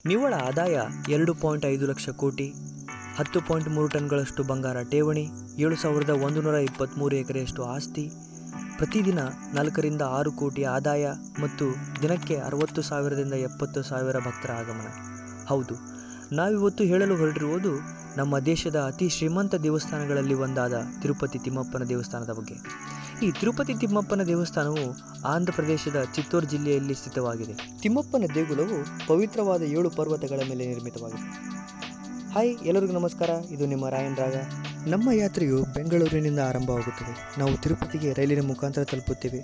ನಿವ್ವಳ ಆದಾಯ 2.5 ಲಕ್ಷ ಕೋಟಿ, 10.3 ಟನ್ಗಳಷ್ಟು ಬಂಗಾರ ಠೇವಣಿ, 7,123 ಎಕರೆಯಷ್ಟು ಆಸ್ತಿ, ಪ್ರತಿದಿನ 4 ರಿಂದ 6 ಕೋಟಿ ಆದಾಯ ಮತ್ತು ದಿನಕ್ಕೆ 60,000ದಿಂದ 70,000 ಭಕ್ತರ ಆಗಮನ. ಹೌದು, ನಾವಿವತ್ತು ಹೇಳಲು ಹೊರಟಿರುವುದು ನಮ್ಮ ದೇಶದ ಅತಿ ಶ್ರೀಮಂತ ದೇವಸ್ಥಾನಗಳಲ್ಲಿ ಒಂದಾದ ತಿರುಪತಿ ತಿಮ್ಮಪ್ಪನ ದೇವಸ್ಥಾನದ ಬಗ್ಗೆ. ಈ ತಿರುಪತಿ ತಿಮ್ಮಪ್ಪನ ದೇವಸ್ಥಾನವು ಆಂಧ್ರ ಪ್ರದೇಶದ ಚಿತ್ತೂರು ಜಿಲ್ಲೆಯಲ್ಲಿ ಸ್ಥಿತವಾಗಿದೆ. ತಿಮ್ಮಪ್ಪನ ದೇಗುಲವು ಪವಿತ್ರವಾದ 7 ಪರ್ವತಗಳ ಮೇಲೆ ನಿರ್ಮಿತವಾಗಿದೆ. ಹಾಯ್, ಎಲ್ಲರಿಗೂ ನಮಸ್ಕಾರ. ಇದು ನಿಮ್ಮ ರಾಯನ್ ರಾಗ. ನಮ್ಮ ಯಾತ್ರೆಯು ಬೆಂಗಳೂರಿನಿಂದ ಆರಂಭವಾಗುತ್ತದೆ. ನಾವು ತಿರುಪತಿಗೆ ರೈಲಿನ ಮುಖಾಂತರ ತಲುಪುತ್ತೇವೆ.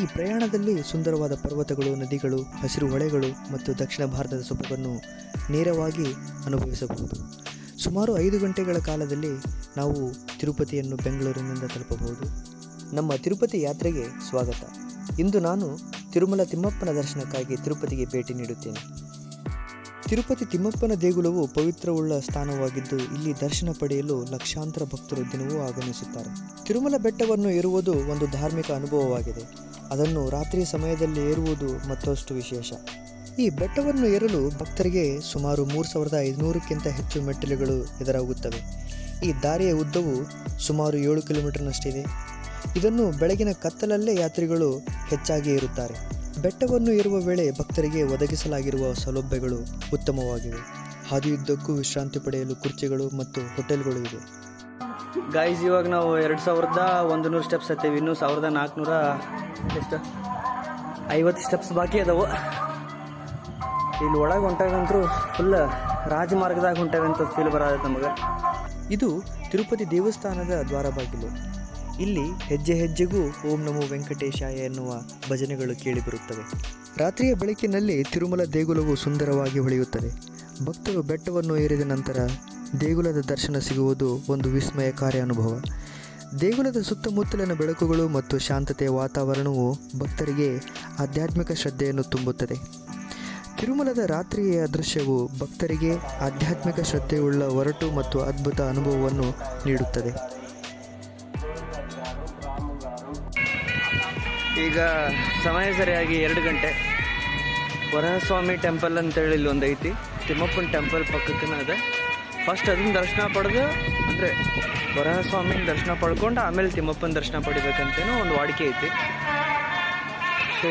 ಈ ಪ್ರಯಾಣದಲ್ಲಿ ಸುಂದರವಾದ ಪರ್ವತಗಳು, ನದಿಗಳು, ಹಸಿರು ಹೊಳೆಗಳು ಮತ್ತು ದಕ್ಷಿಣ ಭಾರತದ ಸೊಬಗನ್ನು ನೇರವಾಗಿ ಅನುಭವಿಸಬಹುದು. ಸುಮಾರು 5 ಗಂಟೆಗಳ ಕಾಲದಲ್ಲಿ ನಾವು ತಿರುಪತಿಯನ್ನು ಬೆಂಗಳೂರಿನಿಂದ ತಲುಪಬಹುದು. ನಮ್ಮ ತಿರುಪತಿ ಯಾತ್ರೆಗೆ ಸ್ವಾಗತ. ಇಂದು ನಾನು ತಿರುಮಲ ತಿಮ್ಮಪ್ಪನ ದರ್ಶನಕ್ಕಾಗಿ ತಿರುಪತಿಗೆ ಭೇಟಿ ನೀಡುತ್ತೇನೆ. ತಿರುಪತಿ ತಿಮ್ಮಪ್ಪನ ದೇಗುಲವು ಪವಿತ್ರವುಳ್ಳ ಸ್ಥಾನವಾಗಿದ್ದು, ಇಲ್ಲಿ ದರ್ಶನ ಪಡೆಯಲು ಲಕ್ಷಾಂತರ ಭಕ್ತರು ದಿನವೂ ಆಗಮಿಸುತ್ತಾರೆ. ತಿರುಮಲ ಬೆಟ್ಟವನ್ನು ಏರುವುದು ಒಂದು ಧಾರ್ಮಿಕ ಅನುಭವವಾಗಿದೆ. ಅದನ್ನು ರಾತ್ರಿಯ ಸಮಯದಲ್ಲಿ ಏರುವುದು ಮತ್ತಷ್ಟು ವಿಶೇಷ. ಈ ಬೆಟ್ಟವನ್ನು ಏರಲು ಭಕ್ತರಿಗೆ ಸುಮಾರು 3,500ಕ್ಕಿಂತ ಹೆಚ್ಚು ಮೆಟ್ಟಿಲುಗಳು ಎದುರಾಗುತ್ತವೆ. ಈ ದಾರಿಯ ಉದ್ದವು ಸುಮಾರು 7 ಕಿಲೋಮೀಟರ್ನಷ್ಟಿದೆ. ಇದನ್ನು ಬೆಳಗಿನ ಕತ್ತಲಲ್ಲೇ ಯಾತ್ರಿಗಳು ಹೆಚ್ಚಾಗಿ ಏರುತ್ತಾರೆ. ಬೆಟ್ಟವನ್ನು ಏರುವ ವೇಳೆ ಭಕ್ತರಿಗೆ ಒದಗಿಸಲಾಗಿರುವ ಸೌಲಭ್ಯಗಳು ಉತ್ತಮವಾಗಿವೆ. ಹಾದಿಯುದ್ದಕ್ಕೂ ವಿಶ್ರಾಂತಿ ಪಡೆಯಲು ಕುರ್ಚಿಗಳು ಮತ್ತು ಹೋಟೆಲ್ಗಳು ಇವೆ. ಗಾಯ್ಸ್, ಇವಾಗ ನಾವು 2,100 ಸ್ಟೆಪ್ಸ್ ಹತ್ತೀವಿ. ಇನ್ನೂ 1,450 ಸ್ಟೆಪ್ಸ್ ಬಾಕಿ ಅದಾವು. ಇಲ್ಲಿ ಒಳಗೆ ಹೊಂಟಾಗಂತೂ ಫುಲ್ ರಾಜಮಾರ್ಗದಾಗ ಹೊಂಟೇವೆ ಅಂತ ಫೀಲ್ ಬರೋದು ನಮಗೆ. ಇದು ತಿರುಪತಿ ದೇವಸ್ಥಾನದ ದ್ವಾರ ಬಾಗಿಲು. ಇಲ್ಲಿ ಹೆಜ್ಜೆ ಹೆಜ್ಜೆಗೂ ಓಂ ನಮೋ ವೆಂಕಟೇಶಾಯ ಎನ್ನುವ ಭಜನೆಗಳು ಕೇಳಿಬರುತ್ತವೆ. ರಾತ್ರಿಯ ಬೆಳಕಿನಲ್ಲಿ ತಿರುಮಲ ದೇಗುಲವು ಸುಂದರವಾಗಿ ಹೊಳೆಯುತ್ತದೆ. ಭಕ್ತರು ಬೆಟ್ಟವನ್ನು ಏರಿದ ನಂತರ ದೇಗುಲದ ದರ್ಶನ ಸಿಗುವುದು ಒಂದು ವಿಸ್ಮಯಕಾರಿ ಅನುಭವ. ದೇಗುಲದ ಸುತ್ತಮುತ್ತಲಿನ ಬೆಳಕುಗಳು ಮತ್ತು ಶಾಂತತೆಯ ವಾತಾವರಣವು ಭಕ್ತರಿಗೆ ಆಧ್ಯಾತ್ಮಿಕ ಶ್ರದ್ಧೆಯನ್ನು ತುಂಬುತ್ತದೆ. ತಿರುಮಲದ ರಾತ್ರಿಯ ದೃಶ್ಯವು ಭಕ್ತರಿಗೆ ಆಧ್ಯಾತ್ಮಿಕ ಶ್ರದ್ಧೆಯುಳ್ಳ ಒರಟು ಮತ್ತು ಅದ್ಭುತ ಅನುಭವವನ್ನು ನೀಡುತ್ತದೆ. ಈಗ ಸಮಯ ಸರಿಯಾಗಿ 2 ಗಂಟೆ. ವರಹಸ್ವಾಮಿ ಟೆಂಪಲ್ ಅಂತೇಳಿ ಇಲ್ಲಿ ಒಂದು ಐತಿ. ತಿಮ್ಮಪ್ಪನ ಟೆಂಪಲ್ ಪಕ್ಕಕ್ಕನ ಅದ. ಫಸ್ಟ್ ಅದನ್ನ ದರ್ಶನ ಪಡೆದು, ಅಂದರೆ ವರಹಸ್ವಾಮಿನ ದರ್ಶನ ಪಡ್ಕೊಂಡು ಆಮೇಲೆ ತಿಮ್ಮಪ್ಪನ ದರ್ಶನ ಪಡಿಬೇಕಂತೇನೋ ಒಂದು ವಾಡಿಕೆ ಐತಿ. ಸೊ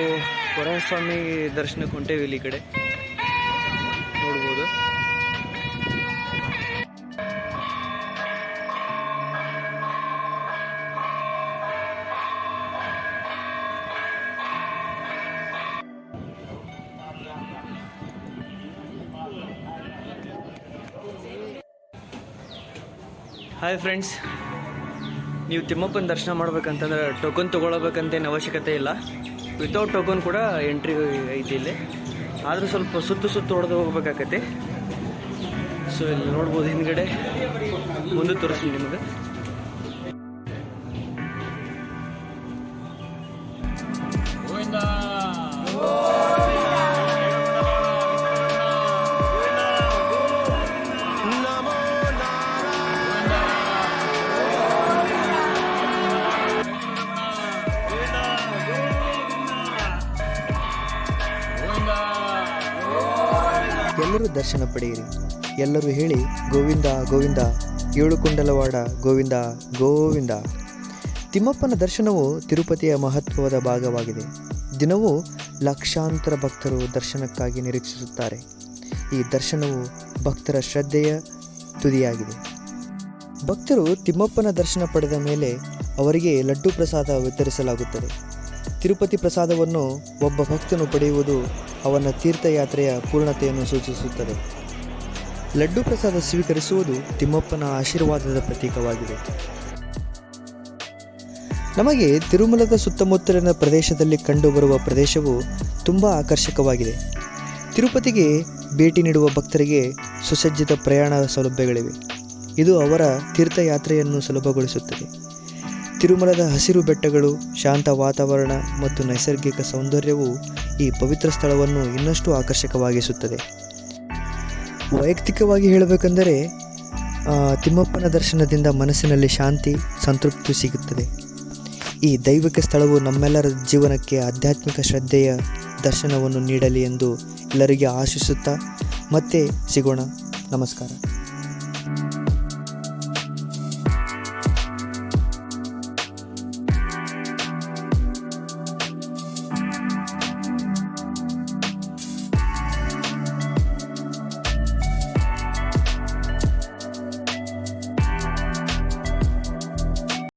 ವರಹಸ್ವಾಮಿ ದರ್ಶನಕ್ಕೆ ಹೊಂಟೇವಿ. ಇಲ್ಲಿ ಈ ಕಡೆ ನೋಡ್ಬೋದು. ಹಾಯ್ ಫ್ರೆಂಡ್ಸ್, ನೀವು ತಿಮ್ಮಪ್ಪನ ದರ್ಶನ ಮಾಡ್ಬೇಕಂತಂದ್ರೆ ಟೋಕನ್ ತೊಗೊಳ್ಬೇಕಂತೇನು ಅವಶ್ಯಕತೆ ಇಲ್ಲ. ವಿತೌಟ್ ಟೋಕನ್ ಕೂಡ ಎಂಟ್ರಿ ಐತಿ ಇಲ್ಲಿ. ಆದರೂ ಸ್ವಲ್ಪ ಸುತ್ತು ಹೊಡೆದು ಹೋಗ್ಬೇಕಾಗತ್ತೆ. ಸೊ ಇಲ್ಲಿ ನೋಡ್ಬೋದು, ಹಿಂದ್ಗಡೆ ಮುಂದೆ ತೋರಿಸ್ತೀನಿ ನಿಮಗೆ. ಎಲ್ಲರೂ ದರ್ಶನ ಪಡೆಯಿರಿ. ಎಲ್ಲರೂ ಹೇಳಿ ಗೋವಿಂದ ಗೋವಿಂದ, 7 ಕುಂಡಲವಾಡ ಗೋವಿಂದ ಗೋವಿಂದ. ತಿಮ್ಮಪ್ಪನ ದರ್ಶನವು ತಿರುಪತಿಯ ಮಹತ್ವದ ಭಾಗವಾಗಿದೆ. ದಿನವೂ ಲಕ್ಷಾಂತರ ಭಕ್ತರು ದರ್ಶನಕ್ಕಾಗಿ ನಿರೀಕ್ಷಿಸುತ್ತಾರೆ. ಈ ದರ್ಶನವು ಭಕ್ತರ ಶ್ರದ್ಧೆಯ ತುದಿಯಾಗಿದೆ. ಭಕ್ತರು ತಿಮ್ಮಪ್ಪನ ದರ್ಶನ ಪಡೆದ ಮೇಲೆ ಅವರಿಗೆ ಲಡ್ಡು ಪ್ರಸಾದ ವಿತರಿಸಲಾಗುತ್ತದೆ. ತಿರುಪತಿ ಪ್ರಸಾದವನ್ನು ಒಬ್ಬ ಭಕ್ತನು ಪಡೆಯುವುದು ಅವನ ತೀರ್ಥಯಾತ್ರೆಯ ಪೂರ್ಣತೆಯನ್ನು ಸೂಚಿಸುತ್ತದೆ. ಲಡ್ಡು ಪ್ರಸಾದ ಸ್ವೀಕರಿಸುವುದು ತಿಮ್ಮಪ್ಪನ ಆಶೀರ್ವಾದದ ಪ್ರತೀಕವಾಗಿದೆ. ನಮಗೆ ತಿರುಮಲದ ಸುತ್ತಮುತ್ತಲಿನ ಪ್ರದೇಶದಲ್ಲಿ ಕಂಡುಬರುವ ಪ್ರದೇಶವು ತುಂಬ ಆಕರ್ಷಕವಾಗಿದೆ. ತಿರುಪತಿಗೆ ಭೇಟಿ ನೀಡುವ ಭಕ್ತರಿಗೆ ಸುಸಜ್ಜಿತ ಪ್ರಯಾಣ ಸೌಲಭ್ಯಗಳಿವೆ. ಇದು ಅವರ ತೀರ್ಥಯಾತ್ರೆಯನ್ನು ಸುಲಭಗೊಳಿಸುತ್ತದೆ. ತಿರುಮಲದ ಹಸಿರು ಬೆಟ್ಟಗಳು, ಶಾಂತ ವಾತಾವರಣ ಮತ್ತು ನೈಸರ್ಗಿಕ ಸೌಂದರ್ಯವು ಈ ಪವಿತ್ರ ಸ್ಥಳವನ್ನು ಇನ್ನಷ್ಟು ಆಕರ್ಷಕವಾಗಿಸುತ್ತದೆ. ವೈಯಕ್ತಿಕವಾಗಿ ಹೇಳಬೇಕೆಂದರೆ ತಿಮ್ಮಪ್ಪನ ದರ್ಶನದಿಂದ ಮನಸ್ಸಿನಲ್ಲಿ ಶಾಂತಿ, ಸಂತೃಪ್ತಿ ಸಿಗುತ್ತದೆ. ಈ ದೈವಿಕ ಸ್ಥಳವು ನಮ್ಮೆಲ್ಲರ ಜೀವನಕ್ಕೆ ಆಧ್ಯಾತ್ಮಿಕ ಶ್ರದ್ಧೆಯ ದರ್ಶನವನ್ನು ನೀಡಲಿ ಎಂದು ಎಲ್ಲರಿಗೆ ಆಶಿಸುತ್ತಾ ಮತ್ತೆ ಸಿಗೋಣ. ನಮಸ್ಕಾರ.